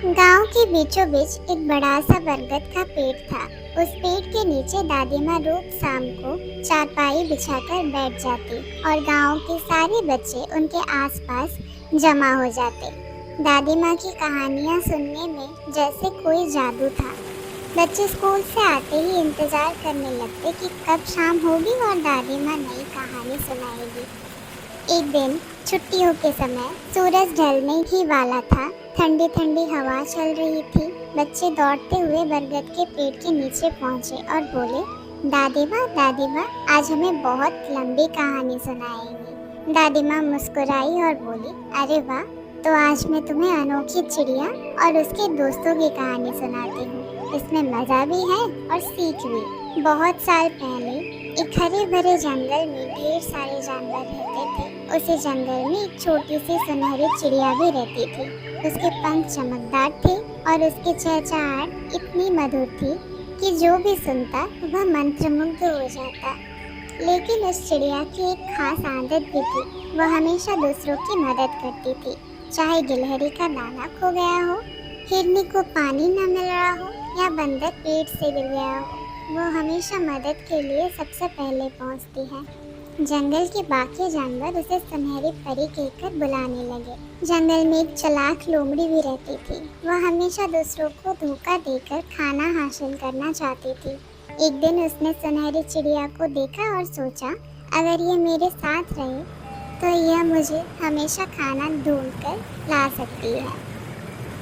गांव के बीचों बीच एक बड़ा सा बरगद का पेड़ था। उस पेड़ के नीचे दादी माँ रोज शाम को चारपाई बिछाकर बैठ जाती और गांव के सारे बच्चे उनके आसपास जमा हो जाते। दादी माँ की कहानियाँ सुनने में जैसे कोई जादू था। बच्चे स्कूल से आते ही इंतजार करने लगते कि कब शाम होगी और दादी माँ नई कहानी सुनाएगी। एक दिन छुट्टियों के समय सूरज ढलने ही वाला था। ठंडी ठंडी हवा चल रही थी। बच्चे दौड़ते हुए बरगद के पेड़ के नीचे पहुंचे और बोले, दादी माँ आज हमें बहुत लंबी कहानी सुनाएंगी। दादी माँ मुस्कुराई और बोली, अरे वाह, तो आज मैं तुम्हें अनोखी चिड़िया और उसके दोस्तों की कहानी सुनाती हूँ। इसमें मजा भी है और सीख भी। बहुत साल पहले एक हरे भरे जंगल में ढेर सारे जानवर रहते थे। उसी जंगल में एक छोटी सी सुनहरी चिड़िया भी रहती थी। उसके पंख चमकदार थे और उसकी चहचहाहट इतनी मधुर थी कि जो भी सुनता वह मंत्रमुग्ध हो जाता। लेकिन उस चिड़िया की एक खास आदत भी थी। वह हमेशा दूसरों की मदद करती थी। चाहे गिलहरी का दाना खो गया हो, हिरनी को पानी न मिल रहा हो या बंदर पेड़ से गिर गया हो, वो हमेशा मदद के लिए सबसे पहले पहुंचती है। जंगल के बाकी जानवर उसे सुनहरी परी कहकर बुलाने लगे। जंगल में एक चालाक लोमड़ी भी रहती थी। वह हमेशा दूसरों को धोखा देकर खाना हासिल करना चाहती थी। एक दिन उसने सुनहरी चिड़िया को देखा और सोचा, अगर ये मेरे साथ रहे तो यह मुझे हमेशा खाना ढूंढ कर ला सकती है।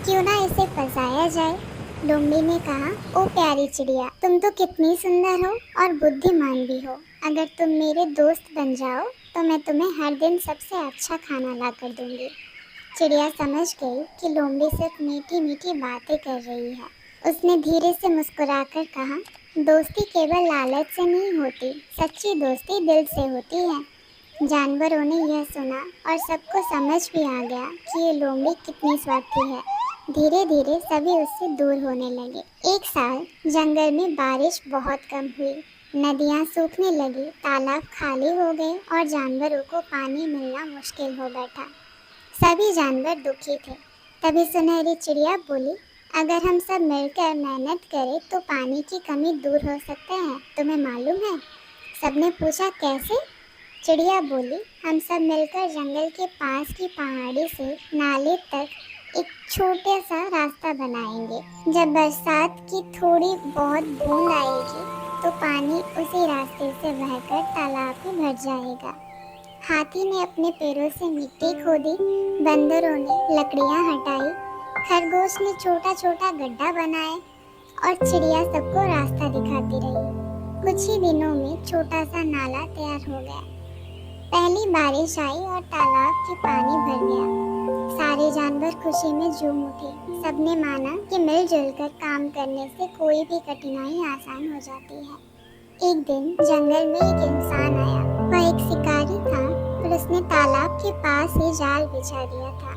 क्यों ना इसे फंसाया जाए। लोमड़ी ने कहा, ओ प्यारी चिड़िया, तुम तो कितनी सुंदर हो और बुद्धिमान भी हो। अगर तुम मेरे दोस्त बन जाओ तो मैं तुम्हें हर दिन सबसे अच्छा खाना ला कर दूंगी। चिड़िया समझ गई कि लोमड़ी सिर्फ मीठी मीठी बातें कर रही है। उसने धीरे से मुस्कुराकर कहा, दोस्ती केवल लालच से नहीं होती, सच्ची दोस्ती दिल से होती है। जानवरों ने यह सुना और सबको समझ भी आ गया कि ये लोमड़ी कितनी स्वार्थी है। धीरे धीरे सभी उससे दूर होने लगे। एक साल जंगल में बारिश बहुत कम हुई। नदियाँ सूखने लगी, तालाब खाली हो गए और जानवरों को पानी मिलना मुश्किल हो बैठा। सभी जानवर दुखी थे। तभी सुनहरी चिड़िया बोली, अगर हम सब मिलकर मेहनत करें तो पानी की कमी दूर हो सकते हैं। तुम्हें मालूम है? सबने पूछा, कैसे? चिड़िया बोली, हम सब मिलकर जंगल के पास की पहाड़ी से नाले तक एक छोटा सा रास्ता बनाएंगे। जब बरसात की थोड़ी बहुत बूंद आएगी तो पानी उसी रास्ते से बहकर तालाब में भर जाएगा। हाथी ने अपने पैरों से मिट्टी खोदी, बंदरों ने लकड़ियां हटाई, खरगोश ने छोटा छोटा गड्ढा बनाया और चिड़िया सबको रास्ता दिखाती रही। कुछ ही दिनों में छोटा सा नाला तैयार हो गया। पहली बारिश आई और तालाब के पानी भर गया। सारे जानवर खुशी में झूम उठे। सबने माना कि मिलजुल कर काम करने से कोई भी कठिनाई आसान हो जाती है। एक दिन जंगल में एक इंसान आया। वह एक शिकारी था और उसने तालाब के पास ही जाल बिछा दिया था।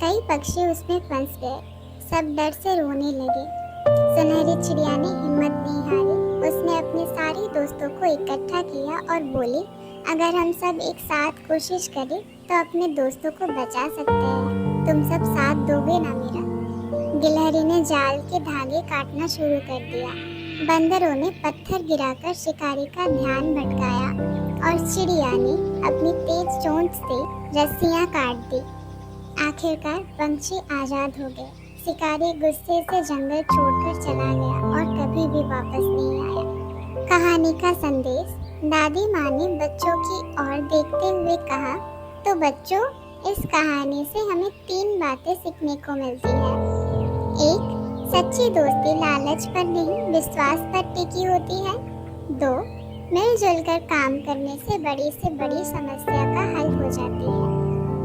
कई पक्षी उसमें फंस गए। सब डर से रोने लगे। सुनहरी चिड़िया ने हिम्मत नहीं हारी। उसने अपने सारे दोस्तों को इकट्ठा किया और बोली, अगर हम सब एक साथ कोशिश करें तो अपने दोस्तों को बचा सकते हैं। तुम सब साथ दोगे ना मेरा? गिलहरी ने जाल के धागे काटना शुरू कर दिया। बंदरों ने पत्थर गिराकर शिकारी का ध्यान भटकाया और चिड़िया ने अपनी तेज चोंच से रस्सियां काट दी। आखिरकार पंछी आजाद हो गए। शिकारी गुस्से से जंगल छोड़कर चला गया और कभी भी वापस नहीं आया। कहानी का संदेश। दादी माँ ने बच्चों की ओर देखते हुए कहा, तो बच्चों, इस कहानी से हमें 3 बातें सीखने को मिलती है। 1. सच्ची दोस्ती लालच पर नहीं, विश्वास पर टिकी होती है। 2. मिलजुल कर काम करने से बड़ी समस्या का हल हो जाती है।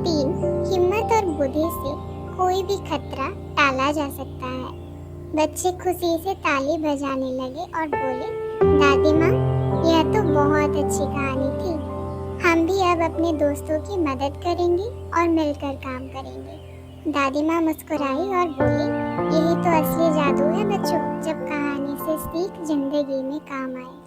3. हिम्मत और बुद्धि से कोई भी खतरा टाला जा सकता है। बच्चे खुशी से ताली बजाने लगे और बोले, दादी माँ, यह तो बहुत अच्छी कहानी थी। हम भी अब अपने दोस्तों की मदद करेंगे और मिलकर काम करेंगे। दादी माँ मुस्कुराई और बोली, यही तो असली जादू है बच्चों, जब कहानी से सीख जिंदगी में काम आए।